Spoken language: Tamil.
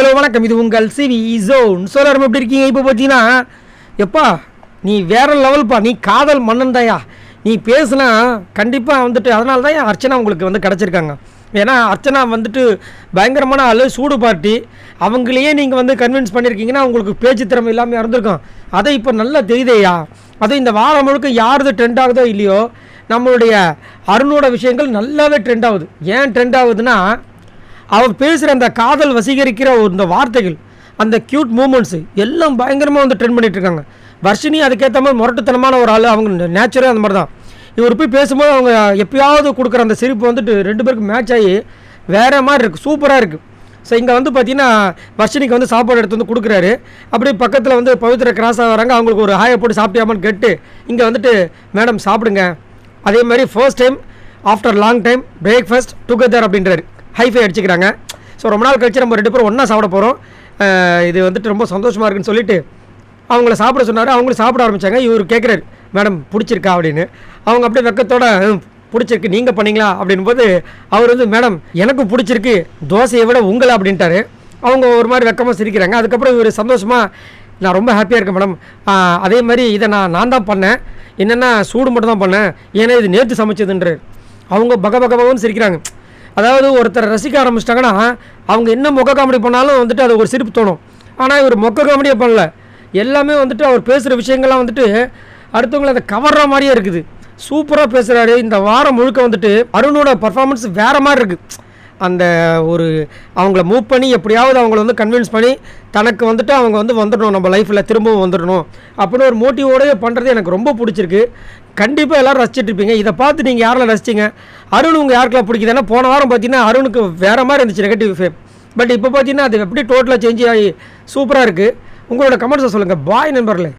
ஹலோ வணக்கம், இது உங்கள் சிவி ஜோன். எல்லாரும் எப்படி இருக்கீங்க? இப்போ பார்த்தீங்கன்னா எப்பா நீ வேற லெவல்ப்பா, நீ காதல் மன்னன் தாயா. நீ பேசுனா கண்டிப்பாக வந்துட்டு அதனால தான் அர்ச்சனா உங்களுக்கு வந்து கிடச்சிருக்காங்க. ஏன்னா அர்ச்சனா வந்துட்டு பயங்கரமான ஆள், சூடு பார்ட்டி. அவங்களையே நீங்கள் வந்து கன்வின்ஸ் பண்ணியிருக்கீங்கன்னா உங்களுக்கு பேச்சு திறமை இல்லாமல் இருந்திருக்கும். அதை இப்போ நல்லா தெரியுதேயா. அதுவும் இந்த வாரம் முழுக்க யாருது ட்ரெண்ட் ஆகுதோ இல்லையோ, நம்மளுடைய அருணோட விஷயங்கள் நல்லாவே ட்ரெண்ட் ஆகுது. ஏன் ட்ரெண்ட் ஆகுதுன்னா, அவர் பேசுகிற அந்த காதல் வசீகரிக்கிற இந்த வார்த்தைகள், அந்த க்யூட் மூமெண்ட்ஸு எல்லாம் பயங்கரமாக வந்து ட்ரெண்ட் பண்ணிகிட்ருக்காங்க. வர்ஷினி அதுக்கேற்ற மாதிரி முரட்டுத்தனமான ஒரு ஆள், அவங்க நேச்சுரே அந்த மாதிரி தான். இவர் போய் பேசும்போது அவங்க எப்பயாவது கொடுக்குற அந்த சிரிப்பு வந்துட்டு ரெண்டு பேருக்கு மேட்ச் ஆகி வேறு மாதிரி இருக்குது, சூப்பராக இருக்குது. ஸோ இங்கே வந்து பார்த்திங்கன்னா வர்ஷினிக்கு வந்து சாப்பாடு எடுத்து வந்து கொடுக்குறாரு. அப்படியே பக்கத்தில் வந்து பவித்ரா கிராஸ் ஆகிறாங்க. அவங்களுக்கு ஒரு ஹாயை போட்டு சாப்பிட்டியாமான்னு கேட்டு இங்கே வந்துட்டு மேடம் சாப்பிடுங்க. அதே மாதிரி first time after long time breakfast together அப்படின்றாரு. ஹைஃபை அடிச்சுக்கிறாங்க. ஸோ ரொம்ப நாள் கழிச்சு நம்ம ரெண்டு பேரும் ஒன்றா சாப்பிட போகிறோம், இது வந்துட்டு ரொம்ப சந்தோஷமாக இருக்குன்னு சொல்லிட்டு அவங்கள சாப்பிட சொன்னார். அவங்களும் சாப்பிட ஆரம்பித்தாங்க. இவர் கேட்குறாரு, மேடம் பிடிச்சிருக்கா அப்படின்னு. அவங்க அப்படியே வெக்கத்தோட பிடிச்சிருக்கு, நீங்கள் பண்ணீங்களா அப்படின்போது அவர் வந்து மேடம் எனக்கும் பிடிச்சிருக்கு, தோசையை விட உங்களை அப்படின்ட்டாரு. அவங்க ஒரு மாதிரி வெக்கமாக சிரிக்கிறாங்க. அதுக்கப்புறம் இவர் சந்தோஷமாக நான் ரொம்ப ஹாப்பியாக இருக்கேன் மேடம், அதே மாதிரி இதை நான் தான் பண்ணேன், என்னென்னா சூடு மட்டும் தான் பண்ணேன், ஏன்னா இது நேற்று சமைச்சதுன்றார். அவங்க பகன்னு சிரிக்கிறாங்க. அதாவது ஒருத்தரை ரசிக்க ஆரம்பிச்சிட்டாங்கன்னா அவங்க என்ன மொக்க காமெடி பண்ணாலும் வந்துட்டு அது ஒரு சிரிப்பு தோணும். ஆனால் இவர் மொக்க காமெடியே பண்ணல, எல்லாமே வந்துட்டு அவர் பேசுகிற விஷயங்கள்லாம் வந்துட்டு அடுத்தவங்களை அதை கவர்ற மாதிரியே இருக்குது. சூப்பராக பேசுகிறாரு. இந்த வாரம் முழுக்க வந்துட்டு அருணோட பர்ஃபார்மன்ஸ் வேறு மாதிரி இருக்குது. அந்த ஒரு அவங்கள மூவ் பண்ணி எப்படியாவது அவங்கள வந்து கன்வின்ஸ் பண்ணி தனக்கு வந்துட்டு அவங்க வந்து வந்துடணும், நம்ம லைஃப்பில் திரும்பவும் வந்துடணும் அப்படின்னு ஒரு மோட்டிவோடய பண்ணுறது எனக்கு ரொம்ப பிடிச்சிருக்கு. கண்டிப்பாக எல்லோரும் ரசிச்சுட்டு இருப்பீங்க. இதை பார்த்து நீங்கள் யாரெல்லாம் ரசிச்சிங்க? அருண் உங்கள் யாருக்கெல்லாம் பிடிக்குது? ஏன்னா போன வாரம் பார்த்தீங்கன்னா அருணுக்கு வேறு மாதிரி இருந்துச்சு நெகட்டிவ் ஃபேம். பட் இப்போ பார்த்தீங்கன்னா அது எப்படி டோட்டலாக சேஞ்ச் ஆகி சூப்பராக இருக்குது. உங்களோட கமெண்ட்ஸை சொல்லுங்கள். பாய் நண்பர்களே.